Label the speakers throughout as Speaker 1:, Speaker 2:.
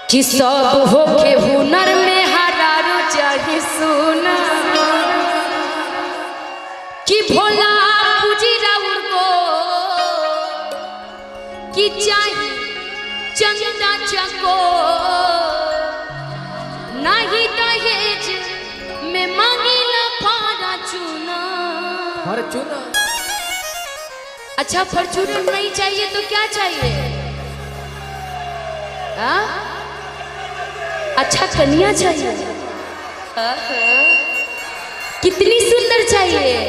Speaker 1: कि सब होके हुनर में हरारू चाहे सोना कि भोला पूजी राउर को कि चाहे चंदा चको नहीं दहेज में मांगिला फॉर्चूना। अच्छा फॉर्चूनर नहीं चाहिए तो क्या चाहिए? अच्छा कन्या चाहिए। कितनी सुंदर चाहिए?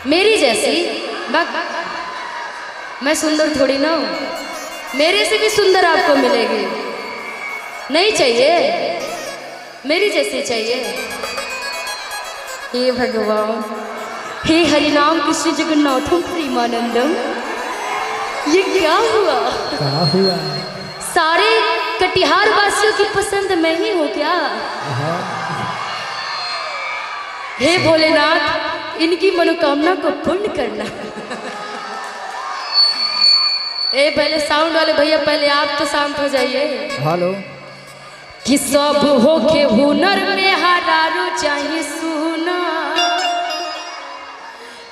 Speaker 1: मेरी जैसी? मैं सुंदर थोड़ी ना हूं, मेरे से भी सुंदर आपको मिलेगी। नहीं चाहिए? मेरी जैसी चाहिए। हे भगवान, हे हरिनाम कृष्ण जगन्नाथम प्रेमानंदम, ये क्या हुआ? सारे कटिहार वासियों की पसंद मैं ही हूँ क्या? हे भोलेनाथ, इनकी मनोकामना को पूर्ण करना। ए पहले साउंड वाले भैया, पहले आप तो शांत हो जाइए।
Speaker 2: हेलो।
Speaker 1: कि सब होके हुनर में हरारू चाहिए सोना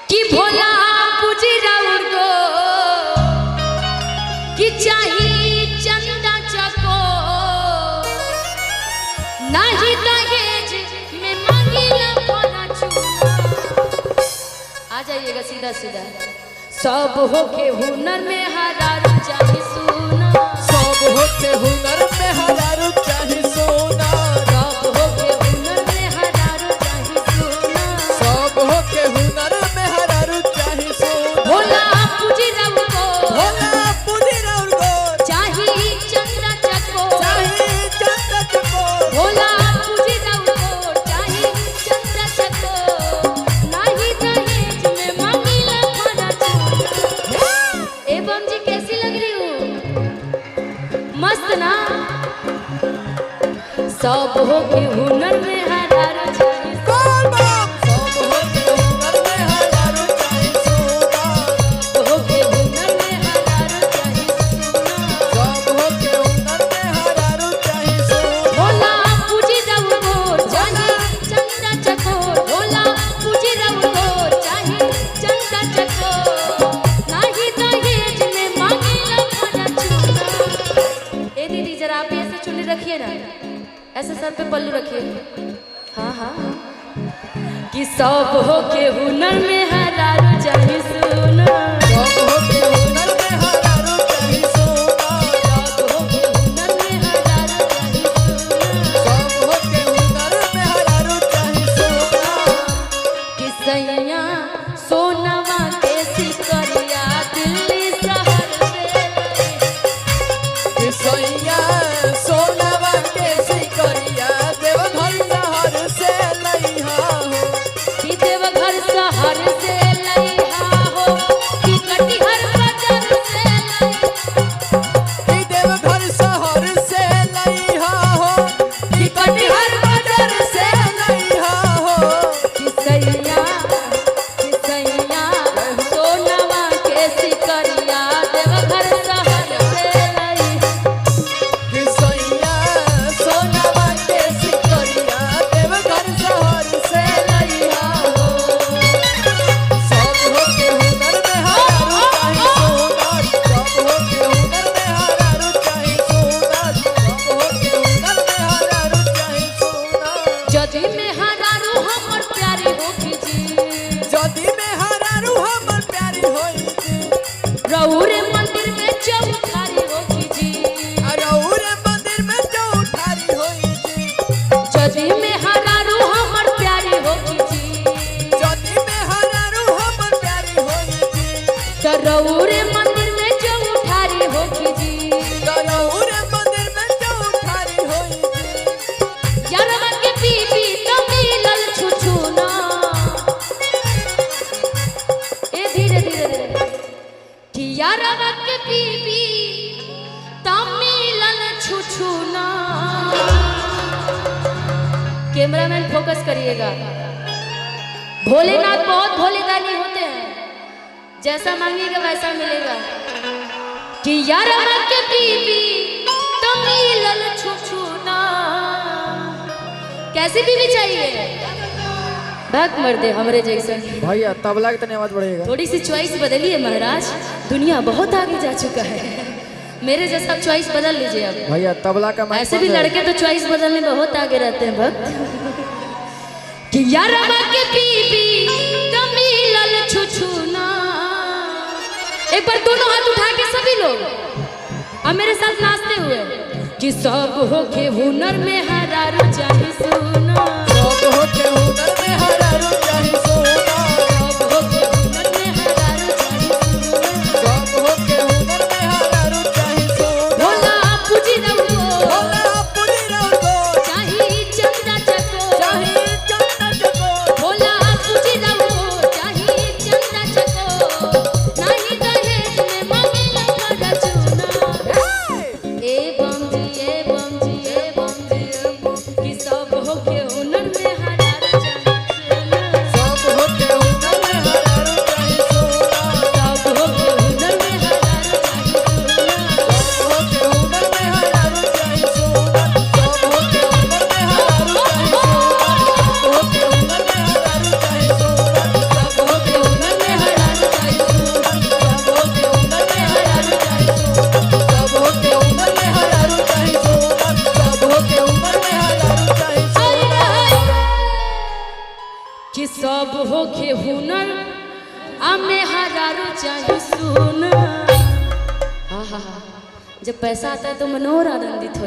Speaker 1: कि भोला पूजी राउर को कि चाहिए चंदा चको नहीं दहेज में मांगिला फॉर्चूना। आ जाइएगा सीधा सीधा। सब होके हुनर में हरारू चाहिए सोना,
Speaker 2: सब होके हुनर में हरारू चाहिए सोना,
Speaker 1: सब होके हुनर में हरारू चाहिए सोना,
Speaker 2: सब होके हुनर में हरारू चाहिए सोना।
Speaker 1: भोला पूजी राउर को,
Speaker 2: भोला पूजी राउर को
Speaker 1: चाहिए चंदा चको,
Speaker 2: चाहिए चंदा चको,
Speaker 1: भोला पूजी राउर को चाहिए चंदा चको नहीं दहेज में मांगिला फॉर्चूना। एवं जी कैसी लग रही हूँ? मस्त ना? सब होके हुनर में हरारू चाहिए सोना,
Speaker 2: सब होके हुनर में हरारू चाहिए सोना,
Speaker 1: सब होके हुनर में हरारू चाहिए सोना,
Speaker 2: सब होके हुनर में हरारू चाहिए सोना।
Speaker 1: भोला पूजी राउर को चाहिए चंदा चको, भोला पूजी राउर को चाहिए चंदा चको नहीं दहेज में मांगिला फॉर्चूना। ए दीदी जरा आप ऐसे चुन्नी रखिए ना, ऐसे सर पे पल्लू रखिए। हाँ हाँ। कि सब होके हुनर में हरारू चाहिए सोना,
Speaker 2: सब होके हुनर में हरारू चाहिए सोना,
Speaker 1: सब होके हुनर में हरारू चाहिए सोना,
Speaker 2: सब होके हुनर में हरारू चाहिए सोना।
Speaker 1: कि सैया सोनवा के सिकरिया दिल्ली शहर से
Speaker 2: कि सैया सोनवा के सिकरिया देवघर शहर से लइहा हो,
Speaker 1: कि देवघर शहर से लइहा हो, कि कटिहार बाजार से
Speaker 2: कि देवघर शहर से लइहा हो, कि कटिहार बाजार से लइहा हो।
Speaker 1: कि सैया सोनवा के सिकरिया देवघर शहर से लइहा,
Speaker 2: कि सैया सोनवा के सिकरिया देवघर शहर से लइहा हो। सब होके हुनर में हरारू चाहिए सोना, सब होके हुनर में हरारू चाहिए सोना, सब होके हुनर में हरारू चाहिए सोना।
Speaker 1: जदी में हरारू हमर प्यारी होखी जी,
Speaker 2: जदी में हरारू हमर प्यारी होई जी,
Speaker 1: रउरे मंदिर में चौठारी होखी जी,
Speaker 2: अरौर मंदिर में चौठारी होई जी,
Speaker 1: जदी में हरारू हमर प्यारी होखी जी,
Speaker 2: जदी में हरारू हमर प्यारी होई जी,
Speaker 1: त रउरे मंदिर में चौठारी होखी जी।
Speaker 2: अरौर मंदिर में चौठारी होई जी।
Speaker 1: यारवा के बीबी तो मिलल छुछुना। ए धीरे धीरे धीरे। कि यारवा के बीबी तो मिलल छुछुना। कैमरामैन फोकस करिएगा। भोलेनाथ बहुत भोले दानी होते हैं, जैसा मांगिएगा वैसा मिलेगा। कि यार के बीबी ऐसी बीवी चाहिए। भाग मर्दे हमरे जैसा।
Speaker 2: भैया तबला की तनी आवाज बढ़ेगा।
Speaker 1: थोड़ी सी चॉइस बदलिए महाराज, दुनिया बहुत आगे जा चुका है। मेरे जैसा चॉइस बदल लीजिए अब।
Speaker 2: भैया तबला का
Speaker 1: ऐसे भी लड़के तो चॉइस बदलने में बहुत आगे रहते हैं भक्त। कि यारमा के बीबी कमीलल छुछुना। एक बार दोनों हाथ उठा के सभी लोग अब मेरे साथ नाचते हुए कि सब हो के हुनर में हरारू चाहे सोना।
Speaker 2: सब हो के हुनर में हरारू चाहे सोना।
Speaker 1: सब हो के हुनर में हरारू चाहे सोना।
Speaker 2: सब हो के हुनर में हरारू चाहे सोना।
Speaker 1: भोला पूजी रहो,
Speaker 2: भोला पूजी रहो,
Speaker 1: चाहे चंदा चको,
Speaker 2: चाहे चंदा चको।
Speaker 1: भोला पूजी रहो, चाहे चंदा चको, नाही दहेज में मांगेला बड़ा चूना। ए बमजी ए बमजी ए बमजी कि सब हो के हुनर में हरारू चाहे सोना।
Speaker 2: सब हो के हुनर में हरारू चाहे सोना।
Speaker 1: सब हो के हुनर में हरारू चाहे सोना।
Speaker 2: सब हो के हुनर में हरारू चाहे सोना। सब हो के हुनर में हरारू चाहे सोना। सब हो के हुनर में हरारू चाहे सोना। सब हो के हुनर में हरारू चाहे सोना। सब हो के हुनर में हरारू चाहे सोना।
Speaker 1: कि सब हो के हुनर हमें हरारू चाहे सोना। जब पैसा आता है तो मनोहर आनंदित हो